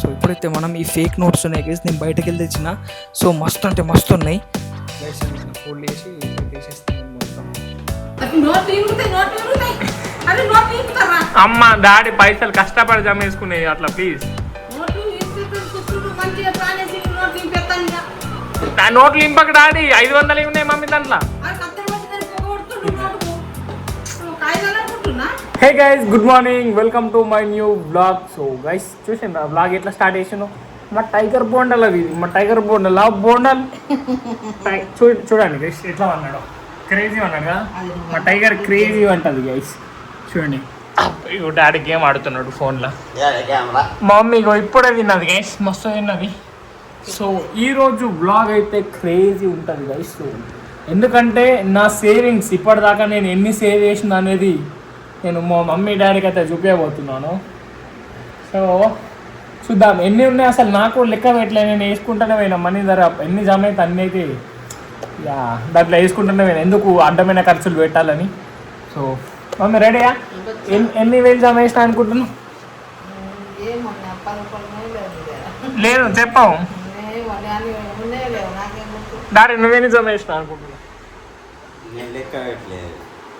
So ఇప్పుడైతే మనం ఈ ఫేక్ నోట్స్ ఉన్నాయి గైస్, నేను బయటకు వెళ్ళి తెచ్చిన. సో మస్తు అంటే మస్తు ఉన్నాయి గైస్. ఫోల్డ్ చేసి తీసేస్తాను మొత్తం. అమ్మ డాడీ పైసలు కష్టపడి జమ వేసుకునేది అట్లా ప్లీజ్. నోట్లు ఇంపక డాడీ 500 ఉన్నాయి మమ్మీ దాంట్లో. Hey guys, good morning, welcome to my new blog. So guys చూసిండ్రా బ్లాగ్ ఎట్లా స్టార్ట్ చేసాను. మా టైగర్ బోండల్ అది, మా టైగర్ బోండల్ ఆ బోండల్ చూడండి గైస్ ఎట్లా అన్నాడు, క్రేజీ అన్నాడు కదా. మా టైగర్ క్రేజీ అంటది గైస్. చూడండి ఇగో డాడీ గేమ్ ఆడుతున్నాడు ఫోన్లో. మా మమ్మీ ఇగో ఇప్పుడే విన్నది గైస్, మస్తు విన్నది. సో ఈరోజు బ్లాగ్ అయితే క్రేజీ ఉంటుంది గైస్. సో ఎందుకంటే నా సేవింగ్స్ ఇప్పటిదాకా నేను ఎన్ని సేవ్ చేసిన అనేది నేను మా మమ్మీ డాడీకి అయితే చూపించబోతున్నాను. సో చూద్దాం ఎన్ని ఉన్నాయి అసలు నాకు లెక్క పెట్టలే. నేను వేసుకుంటూనే పోయినా మనీ ధర ఎన్ని జమ అయితే అన్నీ అయితే యా దాంట్లో వేసుకుంటూనే పోయినా, ఎందుకు అడ్డమైన ఖర్చులు పెట్టాలని. సో మమ్మీ రెడీయా? ఎన్ని వేలు జమ వేసినా అనుకుంటున్నాను? లేదు చెప్పాము డాడీ, నువ్వేని జమ వేసినా అనుకుంటున్నావు?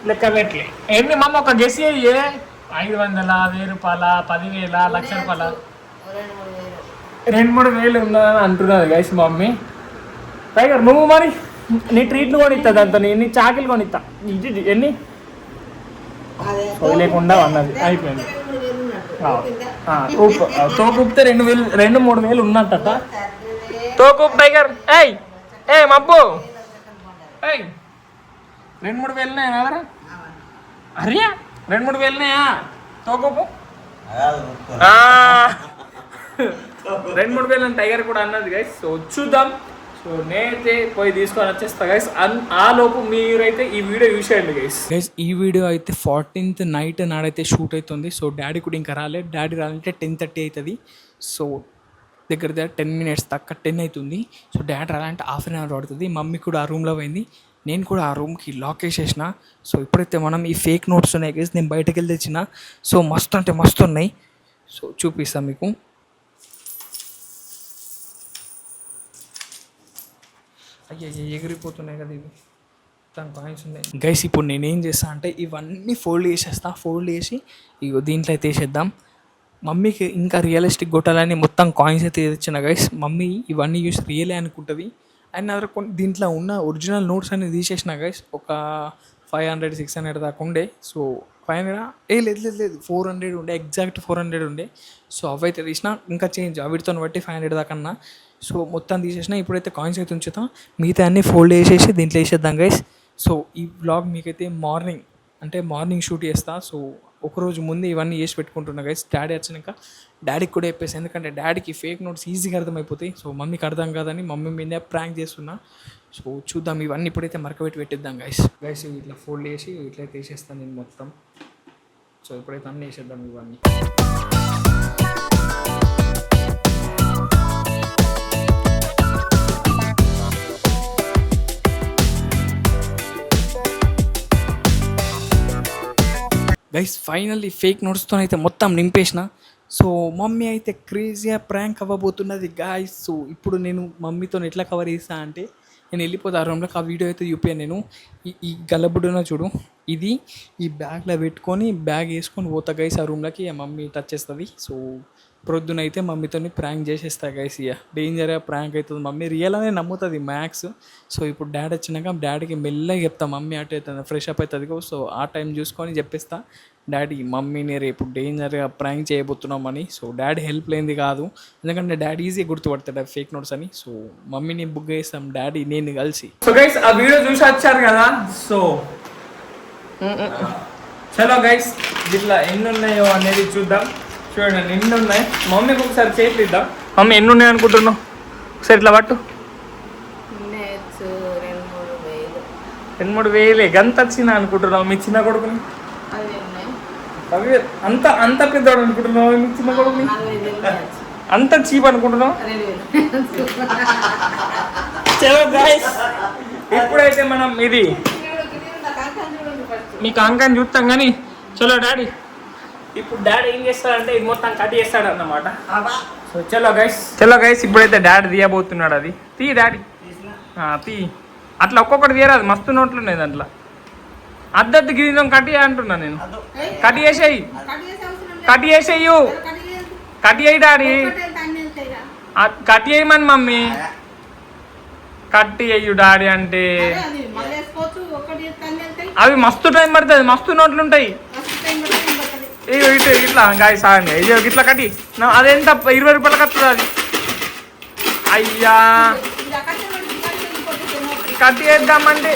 లెక్క పెట్టలే. ఎన్ని మమ్మ ఒక గెస్ అయ్యే 500, 1000 రూపాయల, 10,000, 1,00,000 రూపాయల, 2-3 వేలు ఉందని అంటున్నది గైస్ మమ్మీ. టైగర్ నువ్వు మరి నీ ట్రీట్లు కొనిస్తా, దాంతో ఎన్ని చాకిలు కొనిస్తా. ఎన్ని లేకుండా అన్నది అయిపోయింది. తోకుప్తే 2-3 వేలు ఉన్నట్ట. తోకుప్ టైగర్. ఏ మబ్బు 2-3 వేలున్నాయా నాదరా? అరే 2-3 వేలున్నాయా తోకోపు? 2-3 వేలు టైగర్ కూడా అన్నది గైస్. సో చూద్దాం. సో నేనైతే పోయి తీసుకొని వచ్చేస్తా గైస్. ఆ లోపు మీరైతే ఈ వీడియో చూసేయండి గైస్. గైస్ ఈ వీడియో అయితే 14th నైట్ నాడైతే షూట్ అవుతుంది. సో డాడీ కూడా ఇంకా రాలేదు. డాడీ రాలంటే 10:30 అవుతుంది. సో దగ్గర 10 minutes దాకా 10 అవుతుంది. సో డాడీ రాలంటే ½ an hour పడుతుంది. మమ్మీ కూడా ఆ రూమ్లో పోయింది, నేను కూడా ఆ రూమ్కి లాక్ వేసేసిన. సో ఇప్పుడైతే మనం ఈ ఫేక్ నోట్స్ ఉన్నాయి గైస్, నేను బయటకు వెళ్ళి తెచ్చిన. సో మస్తు అంటే మస్తు ఉన్నాయి. సో చూపిస్తాను మీకు. అయ్యో ఎగిరిపోతున్నాయి కదా ఇవి, దాని కాయిన్స్ ఉన్నాయి గైస్. ఇప్పుడు నేనేం చేస్తాను అంటే ఇవన్నీ ఫోల్డ్ చేసేస్తా. ఫోల్డ్ చేసి ఇగో దీంట్లో అయితే వేసేద్దాం. మమ్మీకి ఇంకా రియలిస్టిక్ కొట్టాలని మొత్తం కాయిన్స్ అయితే తెచ్చిన గైస్. మమ్మీ ఇవన్నీ చూసి రియలే అనుకుంటుంది. అండ్ అదర్ దీంట్లో ఉన్న ఒరిజినల్ నోట్స్ అన్ని తీసేసిన గైస్. ఒక 500-600 దాకా ఉండే. సో 500 లేదు 400 ఉండే, ఎగ్జాక్ట్ 400 ఉండే. సో అవైతే తీసిన, ఇంకా చేంజ్ వీటితో బట్టి 500 దాకా అన్నా. సో మొత్తం తీసేసిన. ఇప్పుడైతే కాయిన్స్ అయితే ఉంచుతాం, మిగతా అన్నీ ఫోల్డ్ చేసేసి దీంట్లో వేసేద్దాం గైస్. సో ఈ బ్లాగ్ మీకైతే మార్నింగ్ షూట్ చేస్తా. సో ఒకరోజు ముందు ఇవన్నీ చేసి పెట్టుకుంటున్నా గైస్. డాడీ వచ్చినాక డాడీకి కూడా చెప్పేసి, ఎందుకంటే డాడీకి ఫేక్ నోట్స్ ఈజీగా అర్థమైపోతాయి. సో మమ్మీకి అర్థం కాదని మమ్మీ మీద ప్రాంక్ చేస్తున్నా. సో చూద్దాం, ఇవన్నీ ఇప్పుడైతే మరకబెట్టి పెట్టిద్దాం గైస్. ఇట్లా ఫోల్డ్ చేసి ఇట్లయితే వేసేస్తాను నేను మొత్తం. సో ఇప్పుడైతే అన్నీ వేసేద్దాం ఇవన్నీ. గైస్ ఫైనల్లీ ఫేక్ నోట్స్తో అయితే మొత్తం నింపేసిన. సో మమ్మీ అయితే క్రేజీగా ప్రాంక్ అవ్వబోతున్నది గాయస్. సో ఇప్పుడు నేను మమ్మీతో ఎట్లా కవర్ చేస్తా అంటే, నేను వెళ్ళిపోతా ఆ రూమ్లోకి. ఆ వీడియో అయితే చూపాను నేను. ఈ గల్లబుడ్డున చూడు, ఇది ఈ బ్యాగ్లో పెట్టుకొని బ్యాగ్ వేసుకొని పోతా గైస్ ఆ రూమ్లోకి. మమ్మీ టచ్ చేస్తుంది. సో ప్రొద్దున అయితే మమ్మీతో ప్రాంక్ చేసేస్తా గైస్. ఇక డేంజర్గా ప్రాంక్ అవుతుంది. మమ్మీ రియల్ అనే నమ్ముతుంది మ్యాక్స్. సో ఇప్పుడు డాడీ వచ్చినాక డాడీకి మెల్లగా చెప్తా, మమ్మీ అటు అవుతుంది ఫ్రెష్ అప్ అవుతుంది. సో ఆ టైం చూసుకొని చెప్పేస్తా, డాడీ మమ్మీని రేపు డేంజర్గా ప్రాంక్ చేయబోతున్నామని. సో డాడీ హెల్ప్ లేనిది కాదు, ఎందుకంటే డాడీ ఈజీ గుర్తుపడతాడు ఫేక్ నోట్స్ అని. సో మమ్మీని బుక్ చేస్తాం డాడీ నేను కలిసి. సో గైస్ ఆ వీడియో చూసి వచ్చారు కదా. సో చలో గైస్ ఇట్లా ఎన్ని ఉన్నాయో అనేది చూద్దాం. చూడండి ఎన్ని ఉన్నాయి. మమ్మీకి ఒకసారి చేపిద్దాం. మమ్మీ ఎన్ని ఉన్నాయి అనుకుంటున్నావు? ఒకసారి ఇట్లా పట్టు. 2-3 వేలే గంత వచ్చిందా అనుకుంటున్నావు? మీ చిన్న కొడుకుని అంత పెద్దవాడు అనుకుంటున్నావు? మీ చిన్న కొడుకుని అంత చీప్ అనుకుంటున్నావు? చలో గైస్ ఇప్పుడైతే మనం ఇది మీకు అంకాన్ని చూస్తాం కానీ. చలో డాడీ ఇప్పుడు డాడీ ఏం చేస్తాడంటే ఇది మొత్తం కట్ చేస్తాడు అన్నమాట. సో సో చలో గైస్ ఇప్పుడైతే డాడీ తీయబోతున్నాడు. అది తీ డాడీ, తీ. అట్లా ఒక్కొక్కటి తీయరాదు, మస్తు నోట్లు ఉన్నాయి దాంట్లో. అద్దద్దు గిరిజం కట్టి అంటున్నా నేను. కట్టి చేసేయి, కట్టి చేసేయు, కట్టి చేయి డాడీ, కట్టి చేయమని మమ్మీ. కట్టి అయ్యు డాడీ అంటే అవి మస్తు టైం పడుతుంది, మస్తు నోట్లు ఉంటాయి. ఇగో ఇటు ఇట్లా గాయ సాగండి, ఇగో ఇట్లా కట్టి. అదెంత 20 రూపాయలకి వస్తుంది అది. అయ్యా కట్టి వేద్దామంటే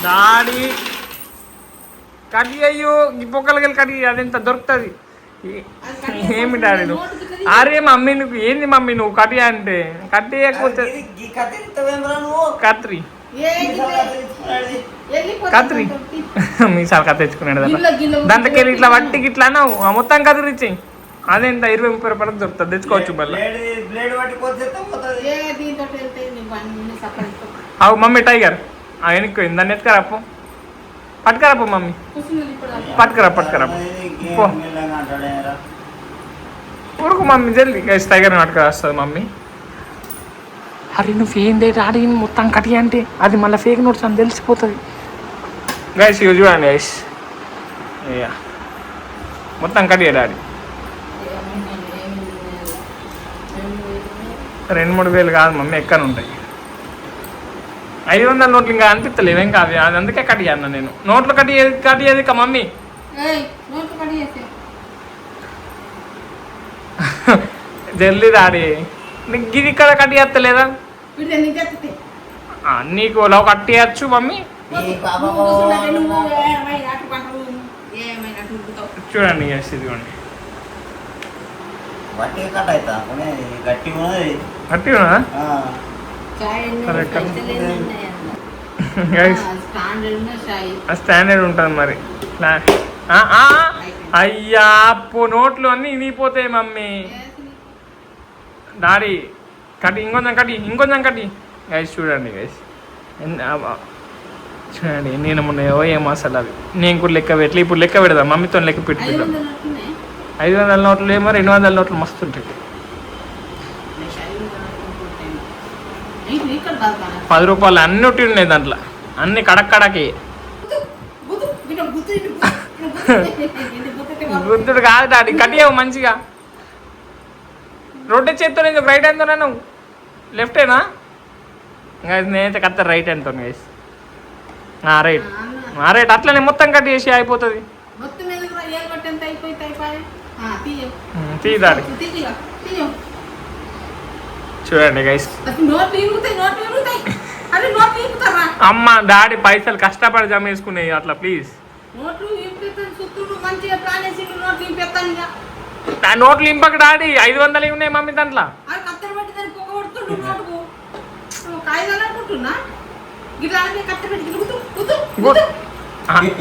డాడీ కట్టి అయ్యో ఈ పొక్కలకి కట్టి అదెంత దొరుకుతుంది. ఏమి డాడీ నువ్వు? అరే మమ్మీ నువ్వు ఏంది మమ్మీ నువ్వు కట్టి అంటే కట్టి వేయకపోతే కత్రి కత్రి మీసాలు కత్తి తెచ్చుకున్నాడు దాంట్లోకి వెళ్ళి ఇట్లా వట్టికి ఇట్లా అన్నావు మొత్తం కత్తిరించి అదేంత 20-30 రూపాయలకు దొరుకుతుంది, తెచ్చుకోవచ్చు మళ్ళీ. అవు మమ్మీ టైగర్ వెనక్కిపోయింది, దాన్ని ఎత్తుకరాపు, పట్టుకరాపు మమ్మీ, పట్టుకరా పో ఊరుకు మమ్మీ జల్ది. గైస్ టైగర్ని పట్టుకురా వస్తుంది మమ్మీ. అరే నువ్వు ఏంది డాడీ మొత్తం కట్టి అంటే అది మళ్ళీ ఫేక్ నోట్స్ అని తెలిసిపోతుంది. గైస్ ఇవి చూడండి గైస్, ఇక మొత్తం కట్టి డాడీ. 2-3 వేలు కాదు మమ్మీ, ఎక్కడ ఉంటాయి 500 నోట్లు ఇంకా అనిపిస్తలేవు ఏం కాదు. అది అందుకే కట్టి అన్న నేను. నోట్లు కట్టియేది ఇక మమ్మీ. జల్దీ డాడీ, నీకు గిది ఇక్కడ కట్టియత్తలేదా? నీకు లవ్ కట్టియచ్చు మమ్మీ. చూడండి ఇదిగోండి గట్టి ఉన్నదా? స్టాండర్డ్ ఉంటుంది మరి. అయ్యా అప్పు నోట్లు అన్నీ ఇనిగిపోతాయి మమ్మీ. డాడీ కట్టి ఇంకొంచెం కట్టి గైస్. చూడండి గైస్ చూడండి నేను ఉన్నాయో ఏమో అసలు అవి నేను కూడా లెక్క పెట్టి ఇప్పుడు లెక్క పెడదాం మమ్మీతో లెక్క పెట్టిద్దాం. 500 నోట్లు ఏమో 200 నోట్లు మస్తు ఉంటాయి. 10 రూపాయలు అన్ని ఒకటి ఉన్నాయి దాంట్లో, అన్ని కడక్కడకి. గుర్తుడు కాదు డాడీ, కట్టియావు మంచిగా. రోడ్డు చేత్తో రైట్ హ్యాండ్తో నువ్వు లెఫ్ట్ హ్యాండా? నేనైతే కత్తారు రైట్ హ్యాండ్తో గైస్. రైట్ అట్లనే మొత్తం కట్ చేసి అయిపోతుంది. తీదాడి చూడండి గైస్. అమ్మ డాడీ పైసలు కష్టపడి జమ వేసుకున్నాయి అట్లా ప్లీజ్. నోట్లు ఇంపక డాడీ 500 ఉన్నాయి మమ్మీ దాంట్లో.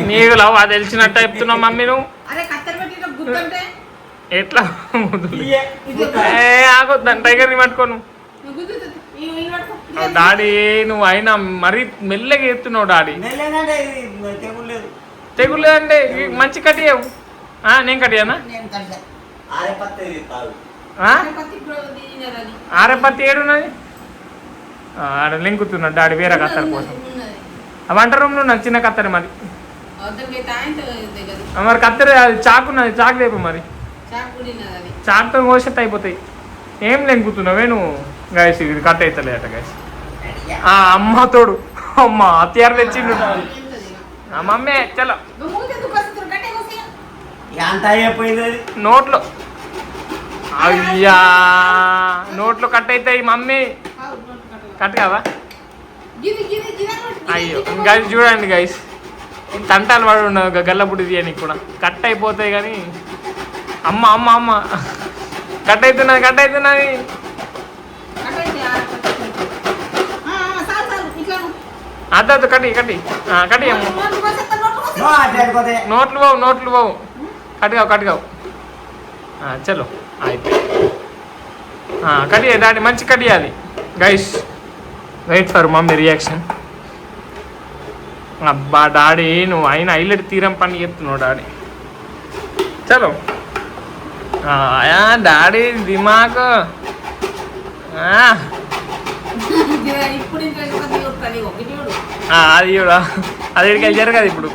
నీకు లవ్ అది తెలిసినట్టు చెప్తున్నావు మమ్మీ నువ్వు. ఎట్లా ఆగొద్దాను టైగర్ని పట్టుకోను డాడీ. నువ్వు అయినా మరీ మెల్లగా ఎత్తున్నావు డాడీ. తెగులు అంటే మంచి కట్టియావు. నేను కట్టియానా? ఆరేపత్తి ఏడున్నది ఆడ లింకుతున్నాడు డాడీ వేరే కత్తెర కోసం. ఆ వంట రూమ్లో ఉన్నది చిన్న కత్తెర మాది. మరి కత్తెర చాకున్నది, చాకు లేపు మరి. చాకుతో కోసేట్ అయిపోతాయి. ఏం లెంకుతున్నావే నువ్వు? గాయస్ ఇది కట్ అవుతలే అట గాయస్. అమ్మ తోడు అమ్మ హత్యారు తెచ్చిండు మమ్మీ. చలో నోట్లు అయ్యా నోట్లు కట్ అవుతాయి మమ్మీ. కట్ కావా? అయ్యో గైస్ చూడండి గైస్, తంటాలు పడి ఉండవు గల్లపుడి తీయని కూడా కట్ అయిపోతాయి. కానీ అమ్మ అమ్మ అమ్మ కట్ అవుతున్నది. అద్దద్దు కట్టి నోట్లు బావు కట్టుకావు. చలో అయిపోయి కట్ డాడీ మంచి కట్ చేయాలి guys. Wait for mummy reaction. అబ్బా డాడీ నువ్వు అయినా హైలైట్ తీరం పని చెప్తున్నావు డాడీ. చలో డాడీ దిమాక్ అది కూడా అది ఇక్కడికి వెళ్ళారు కదా ఇప్పుడు.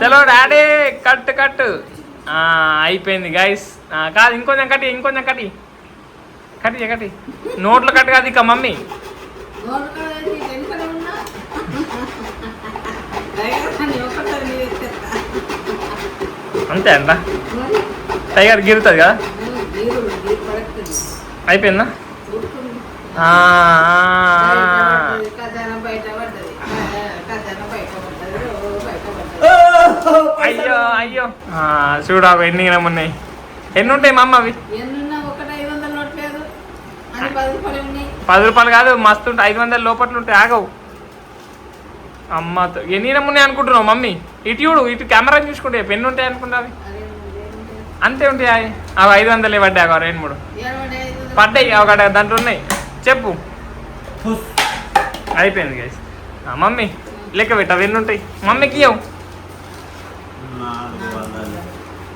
చలో డాడీ కట్ కట్ అయిపోయింది గైస్. కాదు ఇంకొంచెం కట్టి కట్టి నోట్లో కట్టు కాదు ఇక మమ్మీ. అంతే అంట టైగర్ గిరుతుంది కదా. అయిపోయిందా? అయ్యో అయ్యో చూడు ఎన్ని ఉన్నాయి. ఎన్ని ఉంటాయి మా అమ్మ అవి? 10 రూపాయలు కాదు మస్తు ఉంటాయి. 500 లోపట్లు ఉంటాయి. ఆగవు అమ్మ. ఎన్ని ఉన్నాయి అనుకుంటున్నావు మమ్మీ? ఇటు చూడు, ఇటు కెమెరా చూసుకుంటే ఎన్ని ఉంటాయి అనుకుంటా. అవి అంతే ఉంటాయి. అవి 500 పడ్డాయి. 2-3 పడ్డాయి. ఒక దాంట్లో ఉన్నాయి. చెప్పు. అయిపోయింది గైస్. మమ్మీ లెక్క పెట్ట అవి ఎన్ని ఉంటాయి మమ్మీకి ఇవ్వవు.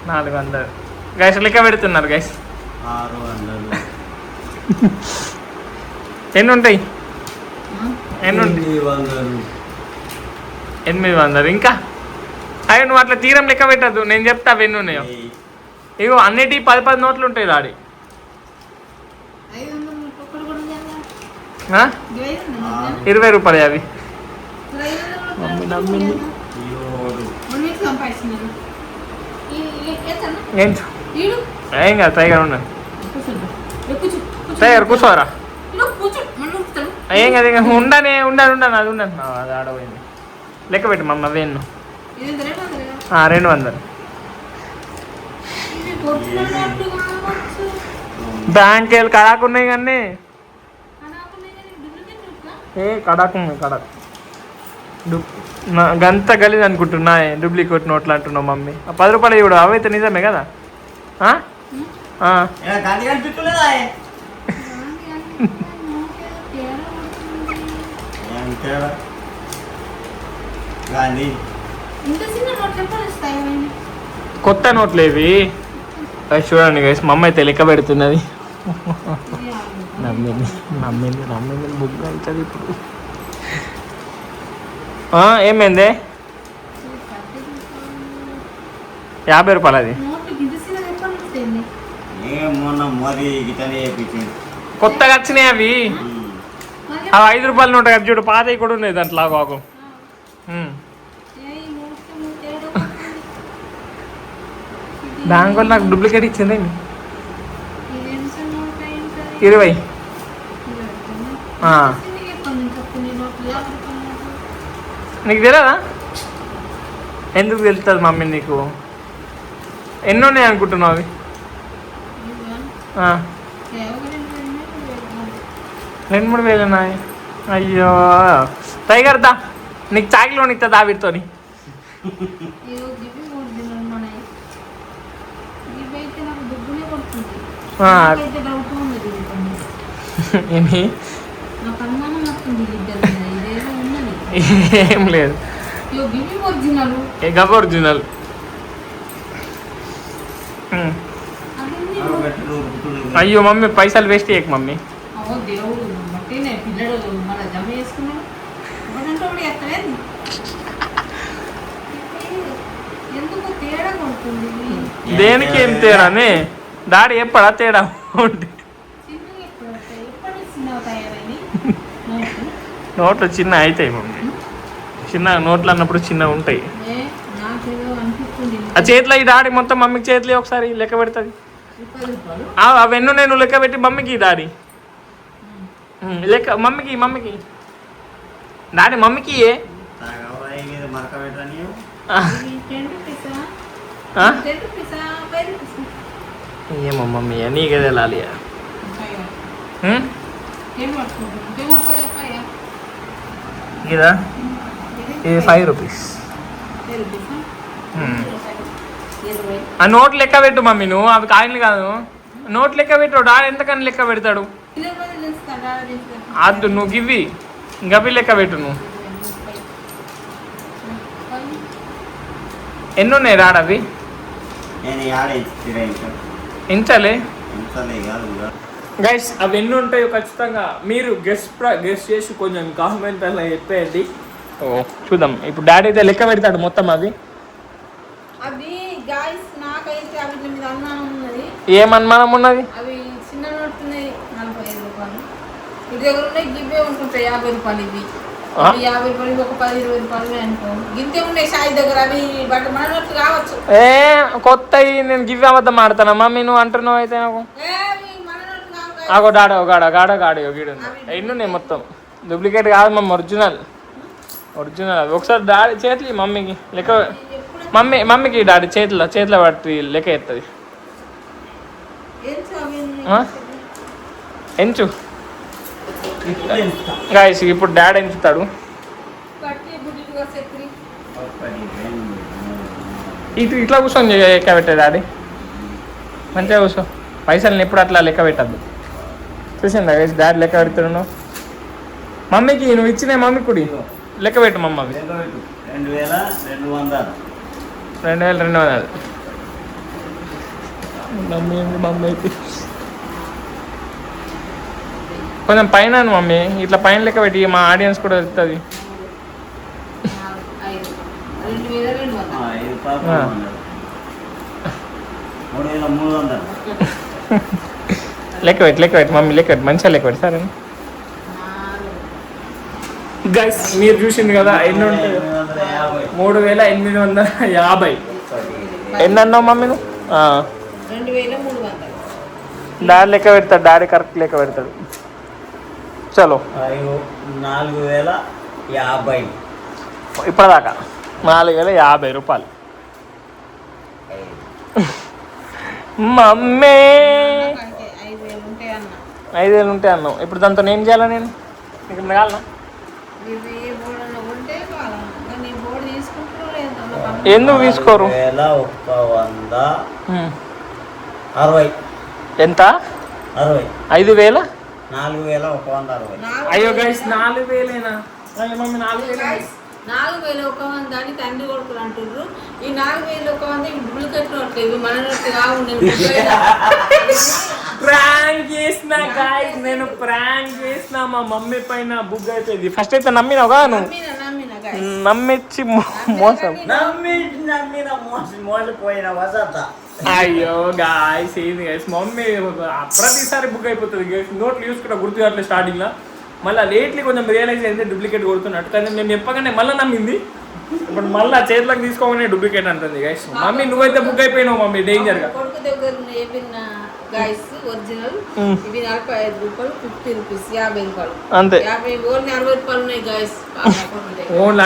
400 గైస్ లెక్క పెడుతున్నారు గైస్. 600 ఎన్ని ఉంటాయి? ఎన్ని ఉంటాయి? 800. ఇంకా అవి నువ్వు అట్లా తీరం లెక్క పెట్టద్దు. నేను చెప్తా అవి ఎన్ని ఉన్నాయో. ఇగో అన్నిటి 10 నోట్లు ఉంటాయి దాడి. 20 రూపాయలు అవి. ఏం కాదు టైగర్ ఉన్నాను. టైగర్ కూర్చోరా. ఏం కాదు ఉండనే ఉండను అది ఉండను. అది ఆడపోయింది. లెక్క పెట్టి మమ్మ వేణు 200. బ్యాంక్ వెళ్ళి కడాకు ఉన్నాయి కానీ కడాకు గంత గలీజ్ అనుకుంటున్నా. డూప్లికేట్ నోట్లు అంటున్నావు మమ్మీ. 10 రూపాయలు ఇవ్వడు. అవైతే నిజమే కదా. కొత్త నోట్లు ఇవి. చూడండి గైస్ మమ్మ అయితే లెక్క పెడుతున్నది. నమ్మింది బుక్ అవుతుంది ఇప్పుడు. ఏమైంది? 50 రూపాయలు అది. కొత్తగా వచ్చినాయి అవి. 5 రూపాయల నోట్ కదా చూడు. పాతవి కూడా ఉన్నాయి దాంట్లో. బాగు బ్యాంక్ వాళ్ళు నాకు డూప్లికేట్ ఇచ్చింది 20. నీకు తెలియదా? ఎందుకు తెలుస్తుంది మమ్మీ నీకు? ఎన్ని ఉన్నాయి అనుకుంటున్నావు అవి? 2-3 వేలు ఉన్నాయి. అయ్యో టైగర్ దా నీకు చాకిలోని ఇస్తా వీటితో. ఏమి ఏం లేదు. గబ్బ ఒరిజినల్. అయ్యో మమ్మీ పైసలు వేస్ట్ చేయకు మమ్మీ. దేనికి ఏం తేడానే? డాడీ ఎప్పుడా తేడా ఉంటే నోట్లు చిన్న అవుతాయి మమ్మీ. చిన్న నోట్లు అన్నప్పుడు చిన్న ఉంటాయి. ఆ చేతిలో ఈ డాడీ మొత్తం మమ్మీకి చేతిలో ఒకసారి లెక్క పెడుతుంది. అవన్నీ నేను లెక్క పెట్టి మమ్మీకి డాడీ లెక్క మమ్మీకి డాడీ మమ్మీకి ఏమో మమ్మీ నీకే తెలాలి. ఇదా ఇది 5 రూపీస్. ఆ నోట్ లెక్క పెట్టు మమ్మీ. నువ్వు అవి కాయిన్లు కాదు. నోట్ లెక్క పెట్టు. డాడీ ఎంతకని లెక్క పెడతాడు. అద్దు నువ్వు గివ్వి గవి లెక్క పెట్టు. నువ్వు ఎన్ని ఉన్నాయి డాడీ అవి? ఇంచాలే ఇంతలే కాదు ఇక. గైస్ అవి ఎన్ని ఉంటాయో ఖచ్చితంగా మీరు గెస్ట్ చేసి కొంచెం కామెంట్ అలా చెప్పేయండి. ఓ చూద్దాం. ఇప్పుడు డాడీ అయితే లెక్క పెడతాడు మొత్తం అవి. అవి గాయస్ నాకైతే అవి మీద అనుమానం ఉన్నది. ఏం అనుమానం ఉన్నది? అవి చిన్న నోట్లు ఉన్నాయి 45 రూపాయలు. ఇది దగ్గర ఉన్నాయి గివ్వే ఉంటుంటాయి 50 రూపాయలు. ఇవి 50 రూపాయలు ఒక 10-20 రూపాయలు అనుకో. గింతే ఉన్నాయి సాయి దగ్గర. అవి బట్ మన నోట్లు కావచ్చు. ఏ కొత్త నేను గివ్ అబద్ధం ఆడతానా మమ్మీ? నువ్వు అంటున్నావు అయితే నాకు. అవి మన నోట్లు కావు guys. ఆగో గాడో గీడు ఎన్ని ఉన్నాయి మొత్తం. డూప్లికేట్ కాదు మమ్మీ, ఒరిజినల్ అది. ఒకసారి డాడీ చేతులు మమ్మీకి లెక్క, మమ్మీకి డాడీ చేతిలో పట్టి లెక్క ఎత్తది. ఏంటి అవి ఎంచు గాయస్. ఇప్పుడు డాడీ ఎంచుతాడు. కట్టి బుడ్డిగా సెత్రి. ఇట్లా కూర్చొని లెక్క పెట్టే డాడీ. మంచిగా కూర్చో. పైసలు ఎప్పుడు అట్లా లెక్క పెట్టద్దు. చూసిందా గైస్ డాడీ లెక్క పెడుతున్నావు. మమ్మీకి నువ్వు ఇచ్చిన మమ్మీ కుడి లెక్క పెట్టు మమ్మ. 2200. 2200. మమ్మీ అయితే కొంచెం పైన మమ్మీ, ఇట్లా పైన లెక్క పెట్టి మా ఆడియన్స్ కూడా వెళ్తుంది. 2200. 3300. లెక్క పెట్టి మమ్మీ లెక్క పెట్టి మంచిగా లెక్క పెట్టి సరే. గైస్ మీరు చూసింది కదా ఎన్ని ఉంటాయి. 3850. ఎన్ని అన్నావు మమ్మీ నువ్వు? 2300. డాడీ లెక్క పెడతాడు. డాడీ కరెక్ట్ లెక్క పెడతాడు. చలో 4050. ఇప్పటిదాకా 4050 రూపాయలు. మమ్మీ 5000 ఉంటాయి అన్న. 5000 ఉంటాయి అన్నావు. ఇప్పుడు దాంతో ఏం చేయాలా నేను? ఇక్కడ కాలనా? ఇవి ఏ బోర్డు అన్న ఉంటే కావాలన్నా. కానీ ఈ బోర్డు తీసుకుంటారో లేదో. ఎందుకు తీసుకోరు? 4160. ఎంత? 60. 5000? 4160. అయ్యో గైస్ 4000ఏనా? మమ్మీ 4000. 4100 దాన్ని తండ్రి కొడుకులు అంటుర్రు. ఈ 4100 డూప్లికేట్ నోట్లు. ఇవి మన నోట్లు కావు. ప్రాంక్ చేసిన గాయస్, నేను ప్రాంక్ చేసిన మా మమ్మీ పైన బుక్ అయిపోయింది. ఫస్ట్ అయితే నమ్మినావుగా నువ్వు. నమ్మిచ్చి మోసం. మోసపోయిన వసత. అయ్యో గాయస్ ఏంది గాయస్, మమ్మీ ప్రతిసారి బుక్ అయిపోతుంది గాయస్. నోట్లు యూస్ కూడా గుర్తు కావట్లేదు స్టార్టింగ్ లో. మళ్ళీ లేట్లీ కొంచెం రియలైజ్ అయితే డూప్లికేట్ కొడుతున్నట్టు. కానీ మేము చెప్పగానే మళ్ళీ నమ్మింది. ఇప్పుడు మళ్ళీ చేతిలోకి తీసుకోగానే డూప్లికేట్ అంటుంది గాయస్. మమ్మీ నువ్వైతే బుక్ అయిపోయినావు మమ్మీ డేంజర్ గా. కొడుకు దగ్గర ఏమైనా గాయస్ ఒరిజినల్ ఇవి 45 రూపాయలు, 50 రూపీస్, 50 రూపాయలు అంతే. 50 ఓన్లీ 60 రూపాయలు ఉన్నాయి గాయస్. ఓన్లీ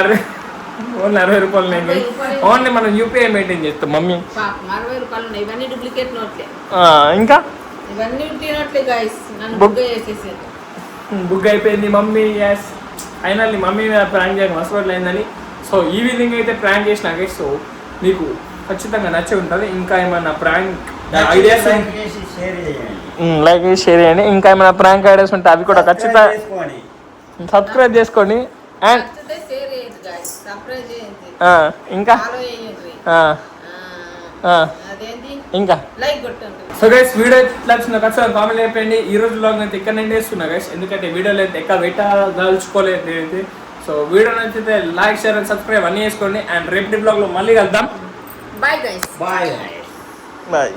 60 రూపాయలు ఉన్నాయి. ఓన్లీ మనం యూపీఐ మెయింటైన్ చేస్తాం మమ్మీ. పాపం 60 రూపాయలు ఉన్నాయి. ఇవన్నీ డూప్లికేట్ నోట్లే. ఇంకా ఇవన్నీ ఉట్టి నోట్లే గాయస్. నన్ను బుక్ చేసేసారు. బుక్ అయిపోయింది mummy. Yes finally mummy prank చేయడం హాస్పిటల్ అయిందని. సో ఈ విధంగా అయితే ప్రాంక్ చేసిన గైస్. సో మీకు ఖచ్చితంగా నచ్చే ఉంటుంది. ఇంకా ఏమైనా ప్రాంక్ ఐడియాస్ లైక్ షేర్ చేయండి. ఇంకా ఏమైనా ప్రాంక్ ఐడియాస్ ఉంటే అవి కూడా ఖచ్చితంగా సబ్స్క్రైబ్ చేసుకోండి. అండ్ ఇంకా ఇంకా సో గైస్ వీడియో ఎట్లా వచ్చిందో ఖచ్చితంగా కామెంట్ అయిపోయింది. ఈ రోజు బ్లాగ్ అయితే ఇక్కడ నేను చేస్తున్నా గైస్, ఎందుకంటే వీడియోలో అయితే ఎక్కడ పెట్టదలుచుకోలేదు నేనైతే. సో వీడియో నచ్చితే లైక్, షేర్ అండ్ సబ్స్క్రైబ్ అన్నీ చేసుకోండి. అండ్ రేపటి బ్లాగ్లో మళ్ళీ కలుద్దాం. Bye guys. బాయ్. బాయ్.